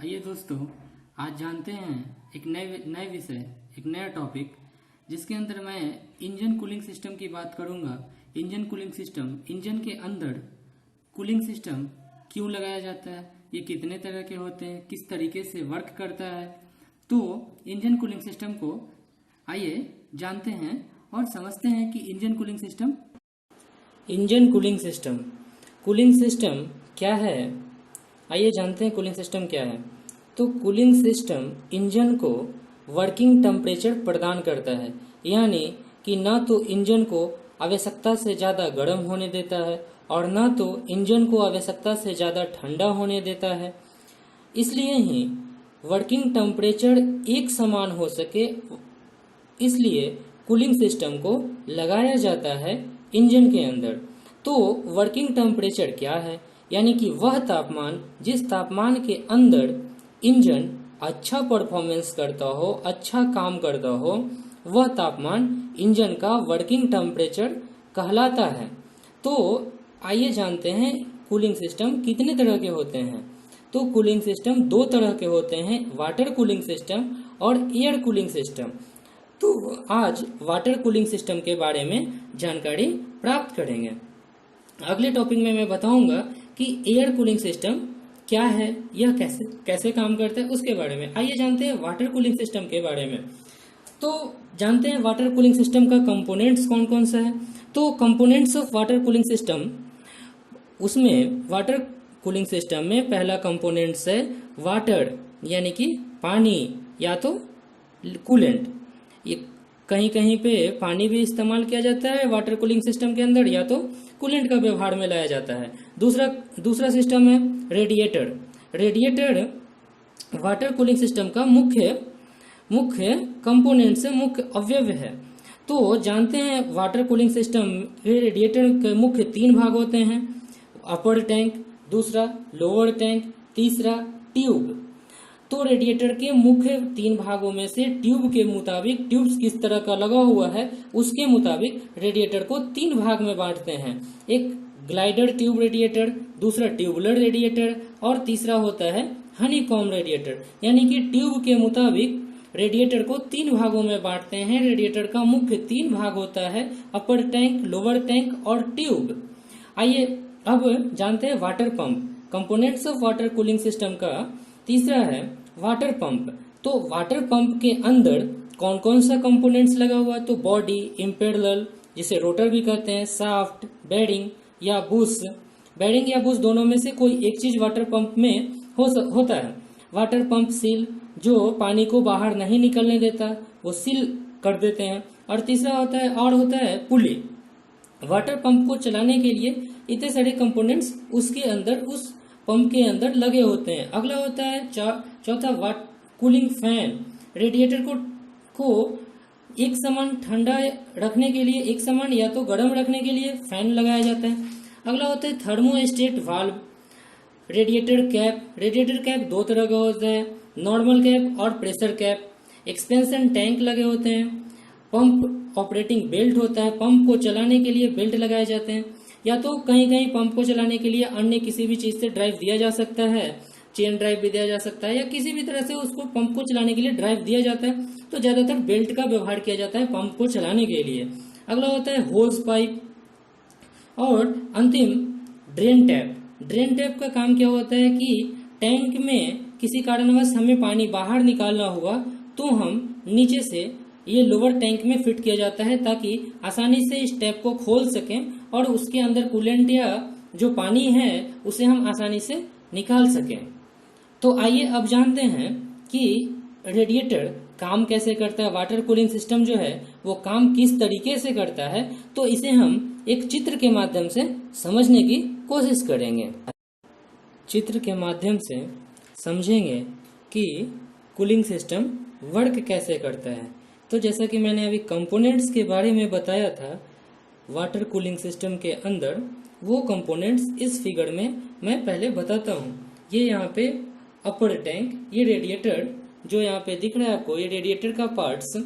आइए दोस्तों, आज जानते हैं एक नए विषय, एक नया टॉपिक जिसके अंदर मैं इंजन कूलिंग सिस्टम की बात करूंगा। इंजन कूलिंग सिस्टम, इंजन के अंदर कूलिंग सिस्टम क्यों लगाया जाता है, ये कितने तरह के होते हैं, किस तरीके से वर्क करता है। तो इंजन कूलिंग सिस्टम को आइए जानते हैं और समझते हैं कि इंजन कूलिंग सिस्टम क्या है। आइए जानते हैं कूलिंग सिस्टम क्या है। तो कूलिंग सिस्टम इंजन को वर्किंग टेम्परेचर प्रदान करता है, यानी कि ना तो इंजन को आवश्यकता से ज़्यादा गर्म होने देता है और ना तो इंजन को आवश्यकता से ज़्यादा ठंडा होने देता है। इसलिए ही वर्किंग टेम्परेचर एक समान हो सके, इसलिए कूलिंग सिस्टम को लगाया जाता है इंजन के अंदर। तो वर्किंग टेम्परेचर क्या है, यानी कि वह तापमान जिस तापमान के अंदर इंजन अच्छा परफॉर्मेंस करता हो, अच्छा काम करता हो, वह तापमान इंजन का वर्किंग टेम्परेचर कहलाता है। तो आइए जानते हैं कूलिंग सिस्टम कितने तरह के होते हैं। तो कूलिंग सिस्टम दो तरह के होते हैं, वाटर कूलिंग सिस्टम और एयर कूलिंग सिस्टम। तो आज वाटर कूलिंग सिस्टम के बारे में जानकारी प्राप्त करेंगे। अगले टॉपिक में मैं बताऊंगा कि एयर कूलिंग सिस्टम क्या है, यह कैसे काम करता है, उसके बारे में। आइए जानते हैं वाटर कूलिंग सिस्टम के बारे में। तो जानते हैं वाटर कूलिंग सिस्टम का कंपोनेंट्स कौन कौन सा है। तो components of water cooling system, उसमें वाटर कूलिंग सिस्टम में पहला कंपोनेंट्स है वाटर, यानी कि पानी या तो कूलेंट। ये कहीं कहीं पे पानी भी इस्तेमाल किया जाता है वाटर कूलिंग सिस्टम के अंदर, या तो कूलेंट का व्यवहार में लाया जाता है। दूसरा सिस्टम है radiator. Radiator water cooling system का मुख्य कंपोनेंट से मुख्य अवयव है। तो जानते हैं वाटर कूलिंग सिस्टम रेडिएटर के मुख्य 3 भाग होते हैं, अपर टैंक, दूसरा लोअर टैंक, तीसरा ट्यूब। तो रेडिएटर के मुख्य 3 भागों में से ट्यूब के मुताबिक, ट्यूब्स किस तरह का लगा हुआ है उसके मुताबिक रेडिएटर को 3 भाग में बांटते हैं। एक ग्लाइडर ट्यूब रेडिएटर, दूसरा ट्यूबुलर रेडिएटर और तीसरा होता है हनीकॉम रेडिएटर। यानी कि ट्यूब के मुताबिक रेडिएटर को 3 भागों में बांटते हैं। रेडिएटर का मुख्य 3 भाग होता है, अपर टैंक, लोअर टैंक और ट्यूब। आइए अब जानते हैं water pump. Components of water cooling system का तीसरा है वाटर पंप। तो वाटर पंप के अंदर कौन कौन सा कंपोनेंट्स लगा हुआ है। तो बॉडी, इम्पेडल जिसे रोटर भी कहते हैं, शाफ्ट, बेरिंग या बुश। बेरिंग या बुश दोनों में से कोई एक चीज वाटर पंप में होता है। वाटर पंप सील, जो पानी को बाहर नहीं निकलने देता, वो सील कर देते हैं। और तीसरा होता है पुली। वाटर पंप को चलाने के लिए इतने सारे कंपोनेंट्स उसके अंदर, उस पंप के अंदर लगे होते हैं। अगला होता है चौथा कूलिंग फैन। रेडिएटर को एक समान ठंडा रखने के लिए, एक समान या तो गर्म रखने के लिए फैन लगाया जाता है। अगला होता है थर्मोस्टेट वाल्व। रेडिएटर कैप 2 तरह का होता है, नॉर्मल कैप और प्रेशर कैप। एक्सपेंशन टैंक लगे होते हैं। पंप ऑपरेटिंग बेल्ट होता है, पंप को चलाने के लिए बेल्ट लगाए जाते हैं। या तो कहीं कहीं पंप को चलाने के लिए अन्य किसी भी चीज से ड्राइव दिया जा सकता है, चेन ड्राइव भी दिया जा सकता है, या किसी भी तरह से उसको पंप को चलाने के लिए ड्राइव दिया जाता है। तो ज्यादातर बेल्ट का व्यवहार किया जाता है पंप को चलाने के लिए। अगला होता है होज पाइप और अंतिम ड्रेन टैप। ड्रेन टैप का काम क्या होता है कि टैंक में किसी कारणवश हमें पानी बाहर निकालना हुआ तो हम नीचे से ये लोअर टैंक में फिट किया जाता है, ताकि आसानी से इस टैप को खोल सकें और उसके अंदर कूलेंट या जो पानी है उसे हम आसानी से निकाल सकें। तो आइए अब जानते हैं कि रेडिएटर काम कैसे करता है, वाटर कूलिंग सिस्टम जो है वो काम किस तरीके से करता है। तो इसे हम एक चित्र के माध्यम से समझने की कोशिश करेंगे। चित्र के माध्यम से समझेंगे कि कूलिंग सिस्टम वर्क कैसे करता है। तो जैसा कि मैंने अभी कंपोनेंट्स के बारे में बताया था वाटर कूलिंग सिस्टम के अंदर, वो कंपोनेंट्स इस फिगर में मैं पहले बताता हूँ। ये यहाँ पे अपर टैंक, ये रेडिएटर जो यहाँ पे दिख रहा है आपको, ये रेडिएटर का पार्ट्स,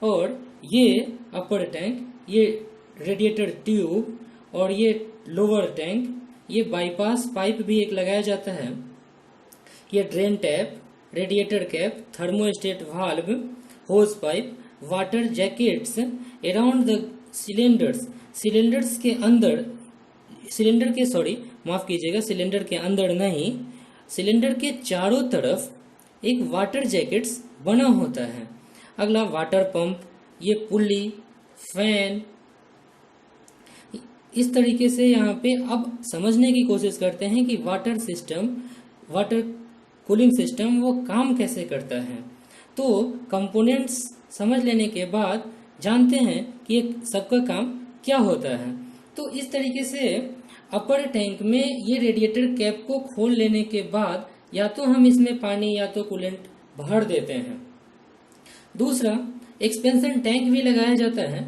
और ये अपर टैंक, ये रेडिएटर ट्यूब, और ये लोअर टैंक, ये बाईपास पाइप भी एक लगाया जाता है, ये drain tap, radiator cap, thermostat valve, hose pipe, water jackets around the cylinders. Cylinders के अंदर, माफ कीजिएगा, सिलेंडर के अंदर नहीं, सिलेंडर के चारों तरफ एक वाटर जैकेट्स बना होता है। अगला वाटर पंप, ये पुली, फैन, इस तरीके से यहाँ पे अब समझने की कोशिश करते हैं कि वाटर कूलिंग सिस्टम वो काम कैसे करता है। तो कंपोनेंट्स समझ लेने के बाद जानते हैं कि सबका काम क्या होता है। तो इस तरीके से अपर टैंक में ये रेडिएटर कैप को खोल लेने के बाद या तो हम इसमें पानी या तो कूलेंट भर देते हैं। दूसरा, एक्सपेंशन टैंक भी लगाया जाता है,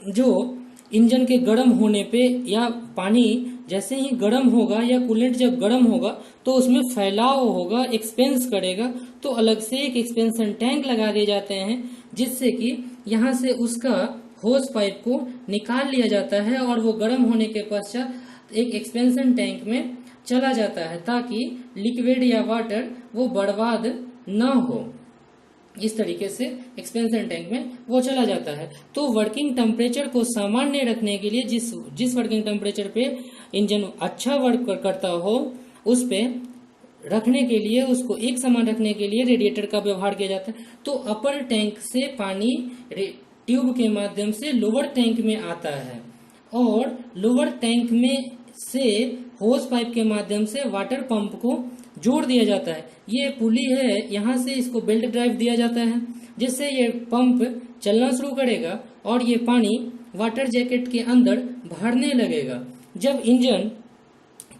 जो इंजन के गर्म होने पे या पानी जैसे ही गर्म होगा या कूलेंट जब गर्म होगा तो उसमें फैलाव होगा, एक्सपेंस करेगा, तो अलग से एक एक्सपेंशन टैंक लगा दिए जाते हैं, जिससे कि यहाँ से उसका होस पाइप को निकाल लिया जाता है और वो गर्म होने के पश्चात एक एक्सपेंशन टैंक में चला जाता है, ताकि लिक्विड या वाटर वो बर्बाद न हो। इस तरीके से एक्सपेंशन टैंक में वो चला जाता है। तो वर्किंग टेम्परेचर को सामान्य रखने के लिए जिस वर्किंग टेम्परेचर पे इंजन अच्छा वर्क करता हो उस पे रखने के लिए, उसको एक समान रखने के लिए रेडिएटर का व्यवहार किया जाता है। तो अपर टैंक से पानी ट्यूब के माध्यम से लोअर टैंक में आता है और लोअर टैंक में से होस पाइप के माध्यम से वाटर पंप को जोड़ दिया जाता है। ये पुली है, यहाँ से इसको बेल्ट ड्राइव दिया जाता है, जिससे ये पंप चलना शुरू करेगा और ये पानी वाटर जैकेट के अंदर भरने लगेगा। जब इंजन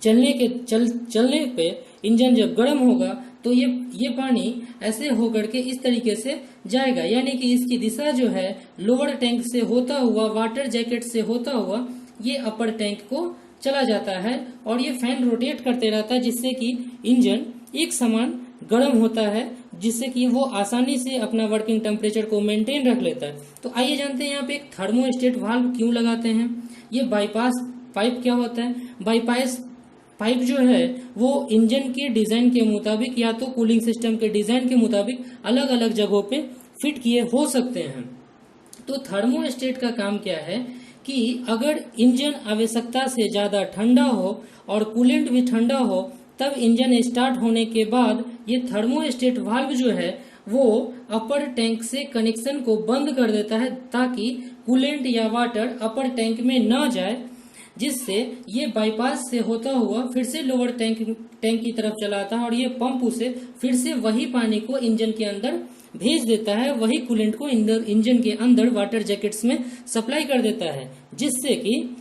चलने पे इंजन जब गर्म होगा तो ये पानी ऐसे होकर के इस तरीके से जाएगा, यानी कि इसकी दिशा जो है लोअर टैंक से होता हुआ, वाटर जैकेट से होता हुआ ये अपर टैंक को चला जाता है और ये फैन रोटेट करते रहता है, जिससे कि इंजन एक समान गर्म होता है, जिससे कि वो आसानी से अपना वर्किंग टेम्परेचर को मेंटेन रख लेता है। तो आइए जानते हैं यहाँ पे एक थर्मोस्टेट वाल्व क्यों लगाते हैं। ये बाईपास पाइप क्या होता है? बाईपास पाइप जो है वो इंजन के डिजाइन के मुताबिक या तो कूलिंग सिस्टम के डिजाइन के मुताबिक अलग अलग जगहों पे फिट किए हो सकते हैं। तो थर्मोस्टेट का काम क्या है कि अगर इंजन आवश्यकता से ज्यादा ठंडा हो और कूलेंट भी ठंडा हो, तब इंजन स्टार्ट होने के बाद ये थर्मोस्टेट वाल्व जो है वो अपर टैंक से कनेक्शन को बंद कर देता है, ताकि कूलेंट या वाटर अपर टैंक में न जाए, जिससे ये बाईपास से होता हुआ फिर से लोअर टैंक की तरफ चला आता है और ये पंप उसे फिर से वही पानी को इंजन के अंदर भेज देता है, वही कूलेंट को इंजन के अंदर वाटर जैकेट्स में सप्लाई कर देता है, जिससे कि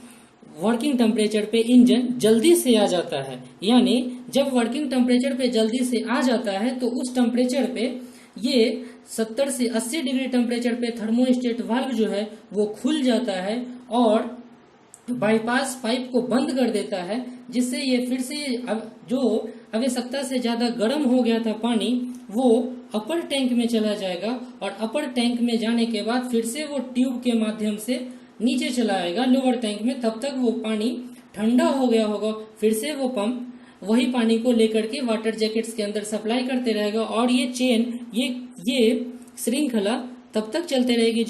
वर्किंग टेम्परेचर पे इंजन जल्दी से आ जाता है। यानी जब वर्किंग टेम्परेचर पे जल्दी से आ जाता है तो उस टेम्परेचर पे ये 70 से 80 डिग्री टेम्परेचर पे थर्मोस्टेट वाल्व जो है वो खुल जाता है और बाईपास पाइप को बंद कर देता है, जिससे ये फिर से जो आवश्यकता से ज्यादा गर्म हो गया था पानी वो अपर टैंक में चला जाएगा और अपर टैंक में जाने के बाद फिर से वो ट्यूब के माध्यम से नीचे चला आएगा लोअर टैंक में। तब तक वो पानी ठंडा हो गया होगा, फिर से वो पंप वही पानी को लेकर के वाटर जैकेट्स के अंदर सप्लाई करते रहेगा और ये चेन ये श्रृंखला तब तक चलते रहेगी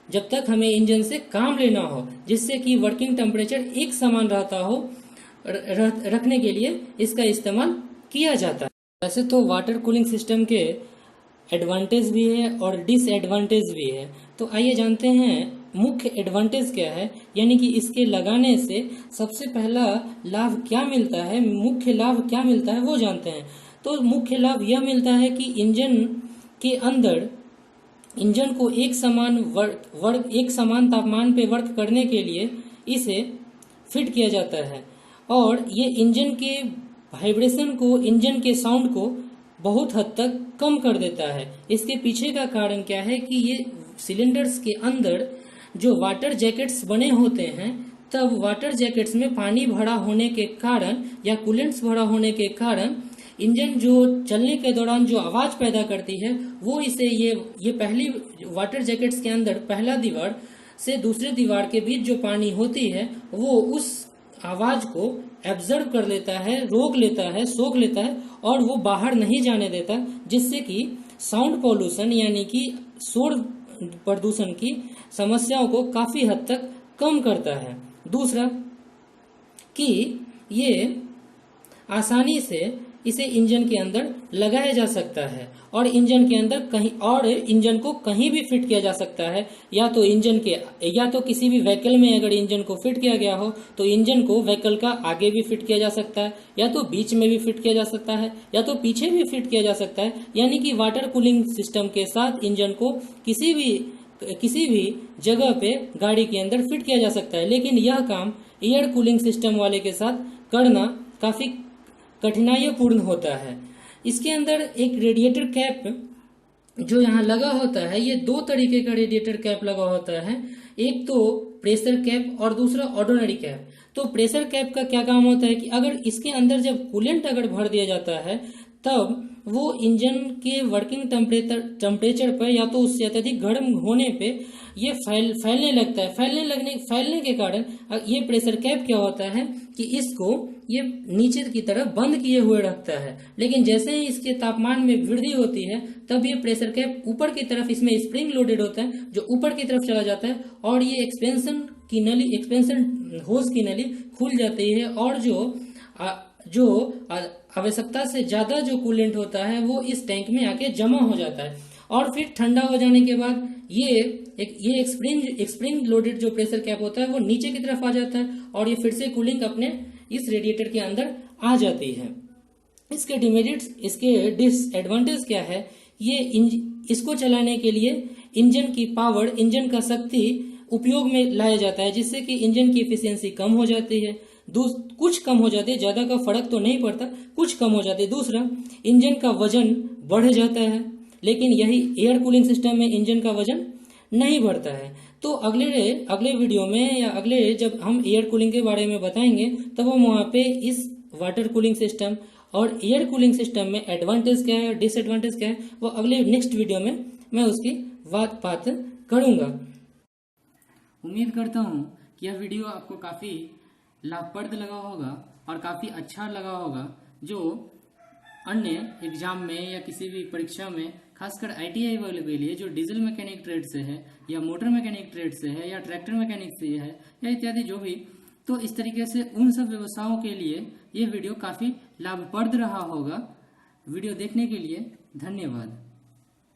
जब तक हमें इंजन से काम लेना हो, जिससे कि वर्किंग टेम्परेचर एक समान रहता हो रखने के लिए इसका इस्तेमाल किया जाता है। वैसे तो वाटर कूलिंग सिस्टम के एडवांटेज भी है और डिसएडवांटेज भी है। तो आइए जानते हैं मुख्य एडवांटेज क्या है, यानी कि इसके लगाने से सबसे पहला लाभ क्या मिलता है, मुख्य लाभ क्या मिलता है वो जानते हैं। तो मुख्य लाभ यह मिलता है कि इंजन के अंदर इंजन को एक समान तापमान पे वर्क करने के लिए इसे फिट किया जाता है और ये इंजन के वाइब्रेशन को, इंजन के साउंड को बहुत हद तक कम कर देता है। इसके पीछे का कारण क्या है कि ये सिलेंडर्स के अंदर जो वाटर जैकेट्स बने होते हैं, तब वाटर जैकेट्स में पानी भरा होने के कारण या कूलेंट्स भरा होने के कारण इंजन जो चलने के दौरान जो आवाज पैदा करती है वो इसे ये पहली वाटर जैकेट्स के अंदर पहला दीवार से दूसरे दीवार के बीच जो पानी होती है वो उस आवाज को एब्जर्व कर लेता है, रोक लेता है, सोख लेता है और वो बाहर नहीं जाने देता, जिससे कि साउंड पॉल्यूशन यानी कि शोर प्रदूषण की समस्याओं को काफी हद तक कम करता है। दूसरा कि ये आसानी से इसे इंजन के अंदर लगाया जा सकता है और इंजन के अंदर कहीं और इंजन को कहीं भी फिट किया जा सकता है, या तो इंजन के या तो किसी भी व्हीकल में अगर इंजन को फिट किया गया हो तो इंजन को व्हीकल का आगे भी फिट किया जा सकता है, या तो बीच में भी फिट किया जा सकता है, या तो पीछे भी फिट किया जा सकता है। यानी कि वाटर कूलिंग सिस्टम के साथ इंजन को किसी भी जगह पे गाड़ी के अंदर फिट किया जा सकता है। लेकिन यह काम एयर कूलिंग सिस्टम वाले के साथ करना काफी कठिनाइपूर्ण होता है। इसके अंदर एक रेडिएटर कैप जो यहाँ लगा होता है, ये दो तरीके का रेडिएटर कैप लगा होता है, एक तो प्रेशर कैप और दूसरा ऑर्डिनरी कैप। तो प्रेशर कैप का क्या काम होता है कि अगर इसके अंदर जब कूलेंट अगर भर दिया जाता है तब वो इंजन के वर्किंग टेम्परेचर पर या तो उससे अत्यधिक गर्म होने पे ये फैलने लगता है। फैलने के कारण ये प्रेशर कैप क्या होता है कि इसको ये नीचे की तरफ बंद किए हुए रखता है, लेकिन जैसे ही इसके तापमान में वृद्धि होती है तब ये प्रेशर कैप ऊपर की तरफ, इसमें स्प्रिंग लोडेड होता है जो ऊपर की तरफ चला जाता है और ये एक्सपेंशन होज की नली खुल जाती है और जो आवश्यकता से ज्यादा जो कूलेंट होता है वो इस टैंक में आके जमा हो जाता है और फिर ठंडा हो जाने के बाद ये स्प्रिंग लोडेड जो प्रेशर कैप होता है वो नीचे की तरफ आ जाता है और ये फिर से कूलिंग अपने इस रेडिएटर के अंदर आ जाती है। इसके डिमेरिट्स, इसके डिसएडवांटेज क्या है? ये इसको चलाने के लिए इंजन की पावर, इंजन का शक्ति उपयोग में लाया जाता है, जिससे कि इंजन की एफिशिएंसी कम हो जाती है, कुछ कम हो जाती है, ज्यादा का फर्क तो नहीं पड़ता, कुछ कम हो जाती है। दूसरा, इंजन का वजन बढ़ जाता है, लेकिन यही एयर कूलिंग सिस्टम में इंजन का वजन नहीं बढ़ता है। तो अगले वीडियो में या अगले जब हम एयर कूलिंग के बारे में बताएंगे तब हम वहाँ पे इस वाटर कूलिंग सिस्टम और एयर कूलिंग सिस्टम में एडवांटेज क्या है, डिसएडवांटेज क्या है, वो अगले नेक्स्ट वीडियो में मैं उसकी बात करूँगा। उम्मीद करता हूँ कि यह वीडियो आपको काफ़ी लाभप्रद लगा होगा और काफ़ी अच्छा लगा होगा, जो अन्य एग्जाम में या किसी भी परीक्षा में, खासकर ITI वाले के लिए जो डीजल मैकेनिक ट्रेड से है या मोटर मैकेनिक ट्रेड से है या ट्रैक्टर मैकेनिक से है या इत्यादि जो भी, तो इस तरीके से उन सब व्यवसायों के लिए ये वीडियो काफ़ी लाभप्रद रहा होगा। वीडियो देखने के लिए धन्यवाद।